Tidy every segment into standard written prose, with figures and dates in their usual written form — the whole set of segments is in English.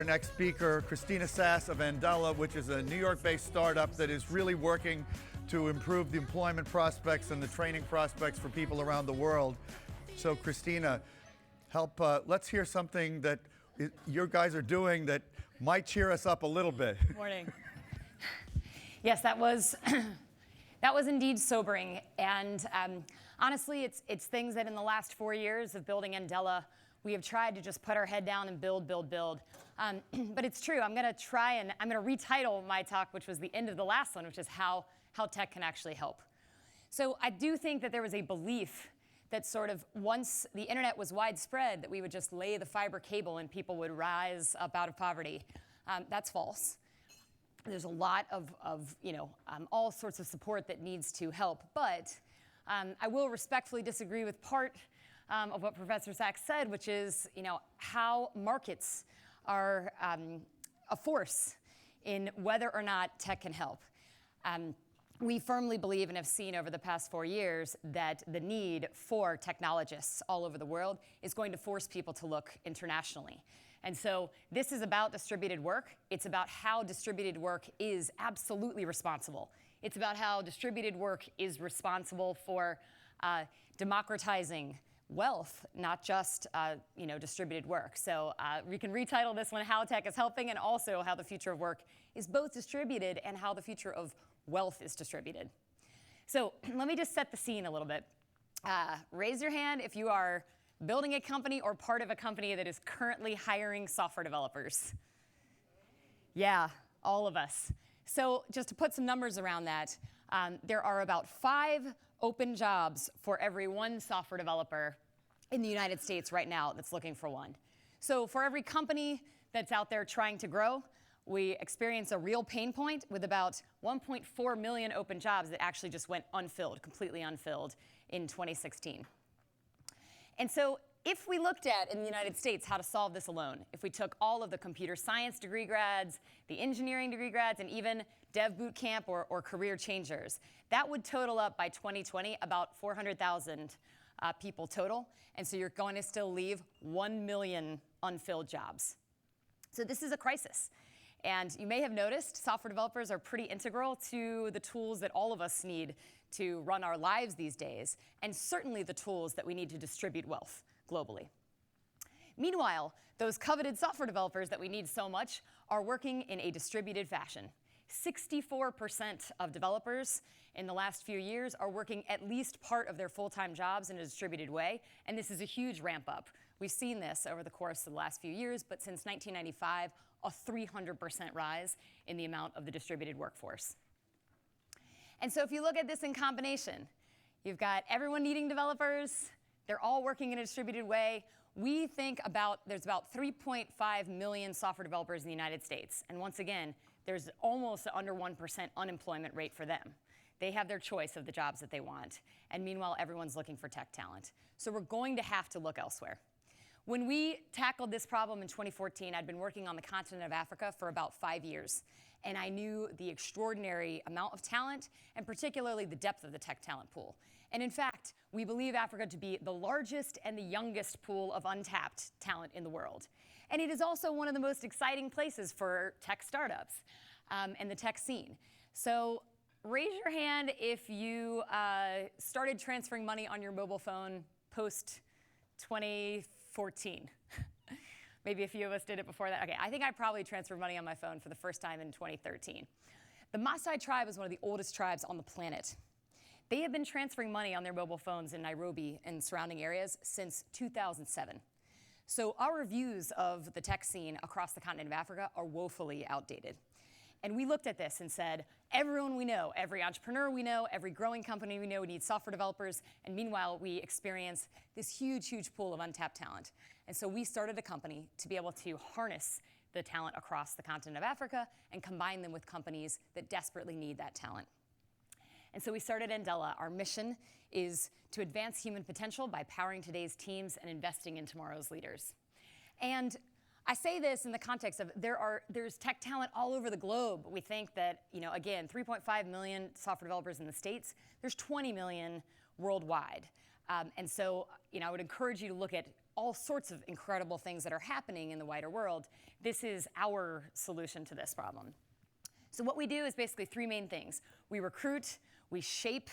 Our next speaker, Christina Sass of Andela, which is a New York-based startup that is really working to improve the employment prospects and the training prospects for people around the world. So Christina, let's hear something that your guys are doing that might cheer us up a little bit. Morning. Yes, that was indeed sobering. And honestly, it's things that in the last 4 years of building Andela, we have tried to just put our head down and build. But it's true. I'm going to retitle my talk, which was the end of the last one, which is how tech can actually help. So I do think that there was a belief that sort of once the internet was widespread, that we would just lay the fiber cable and people would rise up out of poverty. That's false. There's a lot of all sorts of support that needs to help. But I will respectfully disagree with part of what Professor Sachs said, which is how markets are a force in whether or not tech can help. We firmly believe and have seen over the past 4 years that the need for technologists all over the world is going to force people to look internationally. And so this is about distributed work. It's about how distributed work is absolutely responsible. It's about how distributed work is responsible for democratizing wealth, not just distributed work. So we can retitle this one, How Tech is Helping, and also how the future of work is both distributed and how the future of wealth is distributed. So let me just set the scene a little bit. Raise your hand if you are building a company or part of a company that is currently hiring software developers. Yeah, all of us. So just to put some numbers around that, there are about 5 open jobs for every 1 software developer in the United States right now that's looking for one. So for every company that's out there trying to grow, we experience a real pain point with about 1.4 million open jobs that actually just went unfilled, completely unfilled in 2016. And so if we looked at, in the United States, how to solve this alone, if we took all of the computer science degree grads, the engineering degree grads, and even dev boot camp or career changers, that would total up by 2020 about 400,000 people total. And so you're going to still leave 1 million unfilled jobs. So this is a crisis. And you may have noticed software developers are pretty integral to the tools that all of us need to run our lives these days, and certainly the tools that we need to distribute wealth globally. Meanwhile, those coveted software developers that we need so much are working in a distributed fashion. 64% of developers in the last few years are working at least part of their full-time jobs in a distributed way, and this is a huge ramp up. We've seen this over the course of the last few years, but since 1995, a 300% rise in the amount of the distributed workforce. And so if you look at this in combination, you've got everyone needing developers, they're all working in a distributed way. We think there's about 3.5 million software developers in the United States. And once again, there's almost under 1% unemployment rate for them. They have their choice of the jobs that they want. And meanwhile, everyone's looking for tech talent. So we're going to have to look elsewhere. When we tackled this problem in 2014, I'd been working on the continent of Africa for about 5 years. And I knew the extraordinary amount of talent, and particularly the depth of the tech talent pool. And in fact, we believe Africa to be the largest and the youngest pool of untapped talent in the world. And it is also one of the most exciting places for tech startups and the tech scene. So raise your hand if you started transferring money on your mobile phone post-2014. Maybe a few of us did it before that. Okay, I think I probably transferred money on my phone for the first time in 2013. The Maasai tribe is one of the oldest tribes on the planet. They have been transferring money on their mobile phones in Nairobi and surrounding areas since 2007. So our views of the tech scene across the continent of Africa are woefully outdated. And we looked at this and said, everyone we know, every entrepreneur we know, every growing company we know needs software developers. And meanwhile, we experience this huge, huge pool of untapped talent. And so we started a company to be able to harness the talent across the continent of Africa and combine them with companies that desperately need that talent. And so we started Andela. Our mission is to advance human potential by powering today's teams and investing in tomorrow's leaders. And I say this in the context of there's tech talent all over the globe. We think that, again, 3.5 million software developers in the States, there's 20 million worldwide. And so, I would encourage you to look at all sorts of incredible things that are happening in the wider world. This is our solution to this problem. So what we do is basically three main things. We recruit, we shape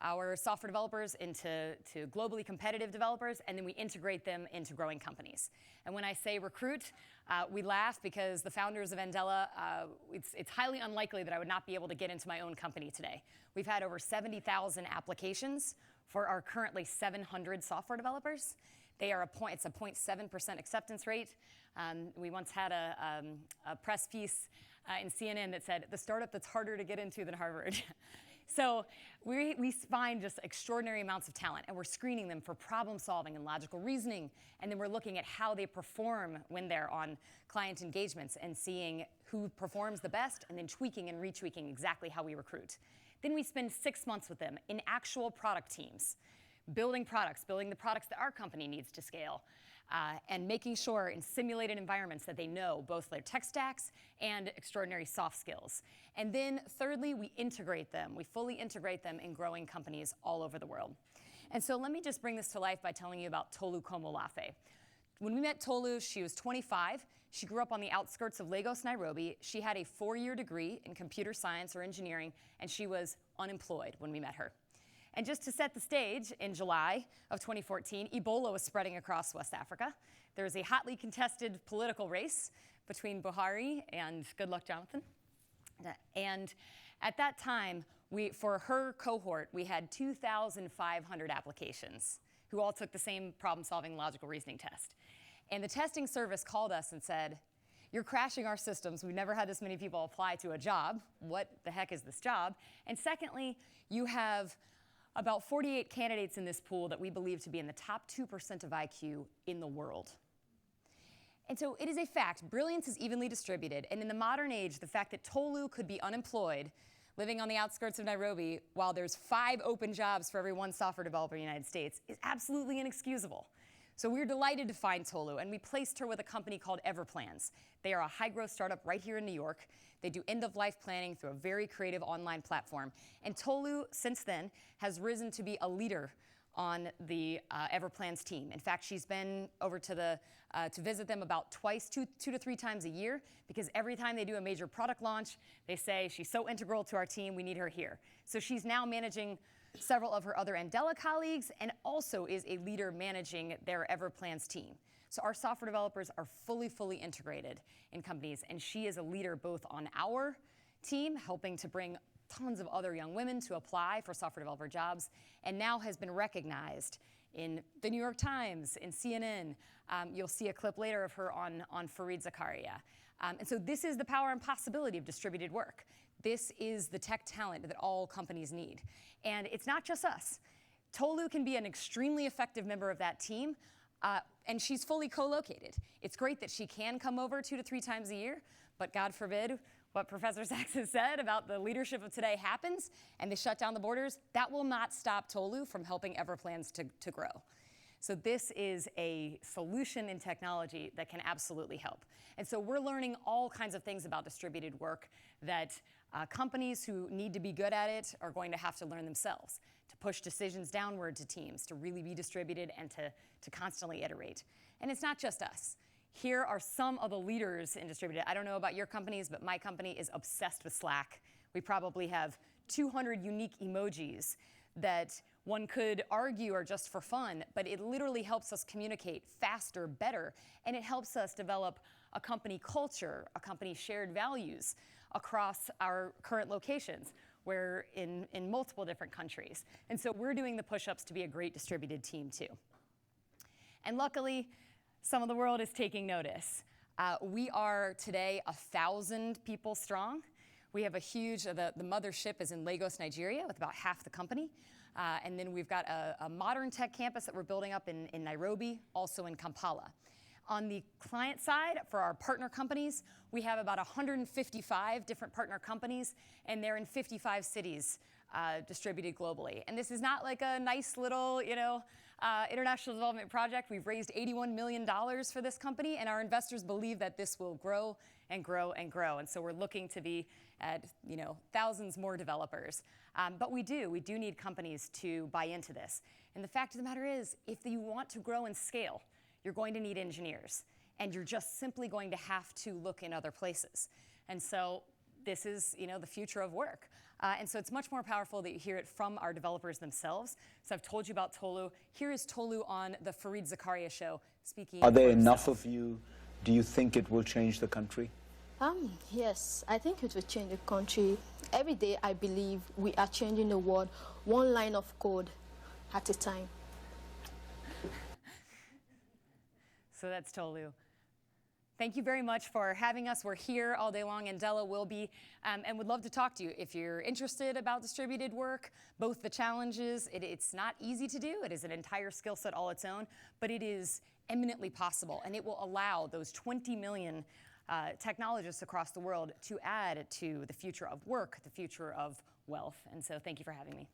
our software developers into globally competitive developers, and then we integrate them into growing companies. And when I say recruit, we laugh because the founders of Andela, it's highly unlikely that I would not be able to get into my own company today. We've had over 70,000 applications for our currently 700 software developers. It's a 0.7% acceptance rate. We once had a press piece in CNN that said, the startup that's harder to get into than Harvard. So we find just extraordinary amounts of talent, and we're screening them for problem solving and logical reasoning, and then we're looking at how they perform when they're on client engagements and seeing who performs the best, and then tweaking and retweaking exactly how we recruit. Then we spend 6 months with them in actual product teams, building the products that our company needs to scale, and making sure in simulated environments that they know both their tech stacks and extraordinary soft skills. And then thirdly, we integrate them. We fully integrate them in growing companies all over the world. And so let me just bring this to life by telling you about Tolu Komolafe. When we met Tolu, she was 25. She grew up on the outskirts of Lagos, Nairobi. She had a 4-year degree in computer science or engineering, and she was unemployed when we met her. And just to set the stage, in July of 2014, Ebola was spreading across West Africa. There was a hotly contested political race between Buhari and Goodluck Jonathan. And at that time, for her cohort, we had 2,500 applications who all took the same problem-solving logical reasoning test. And the testing service called us and said, you're crashing our systems. We've never had this many people apply to a job. What the heck is this job? And secondly, you have about 48 candidates in this pool that we believe to be in the top 2% of IQ in the world. And so it is a fact, brilliance is evenly distributed, and in the modern age, the fact that Tolu could be unemployed, living on the outskirts of Nairobi, while there's 5 open jobs for every 1 software developer in the United States, is absolutely inexcusable. So we were delighted to find Tolu, and we placed her with a company called Everplans. They are a high-growth startup right here in New York. They do end-of-life planning through a very creative online platform. And Tolu, since then, has risen to be a leader on the Everplans team. In fact, she's been over to visit them about two to three times a year, because every time they do a major product launch, they say, she's so integral to our team, we need her here. So she's now managing several of her other Andela colleagues, and also is a leader managing their Everplans team. So our software developers are fully integrated in companies, and she is a leader both on our team, helping to bring tons of other young women to apply for software developer jobs, and now has been recognized in the New York Times, in CNN. You'll see a clip later of her on Fareed Zakaria. And so this is the power and possibility of distributed work. This is the tech talent that all companies need. And it's not just us. Tolu can be an extremely effective member of that team, and she's fully co-located. It's great that she can come over 2 to 3 times a year, but God forbid what Professor Sachs has said about the leadership of today happens, and they shut down the borders. That will not stop Tolu from helping Everplans to grow. So this is a solution in technology that can absolutely help. And so we're learning all kinds of things about distributed work that companies who need to be good at it are going to have to learn themselves, to push decisions downward to teams, to really be distributed, and to constantly iterate. And it's not just us. Here are some of the leaders in distributed. I don't know about your companies, but my company is obsessed with Slack. We probably have 200 unique emojis that one could argue are just for fun, but it literally helps us communicate faster, better, and it helps us develop a company culture, a company shared values across our current locations. We're in multiple different countries. And so we're doing the push-ups to be a great distributed team too. And luckily, some of the world is taking notice. We are today 1,000 people strong. We have a huge, the mothership is in Lagos, Nigeria, with about half the company. And then we've got a modern tech campus that we're building up in Nairobi, also in Kampala. On the client side, for our partner companies, we have about 155 different partner companies, and they're in 55 cities distributed globally. And this is not like a nice little, international development project. We've raised $81 million for this company, and our investors believe that this will grow and grow and grow. And so we're looking to be at, thousands more developers. But we do need companies to buy into this. And the fact of the matter is, if you want to grow and scale, you're going to need engineers, and you're just simply going to have to look in other places. And so this is, the future of work. And so it's much more powerful that you hear it from our developers themselves. So I've told you about Tolu. Here is Tolu on the Fareed Zakaria show speaking. Are there for enough himself. of you? Do you think it will change the country? Yes, I think it will change the country. Every day, I believe we are changing the world one line of code at a time. So that's Tolu. Thank you very much for having us. We're here all day long, and Della will be, and would love to talk to you. If you're interested about distributed work, both the challenges, it's not easy to do. It is an entire skill set all its own, but it is eminently possible, and it will allow those 20 million technologists across the world to add to the future of work, the future of wealth. And so thank you for having me.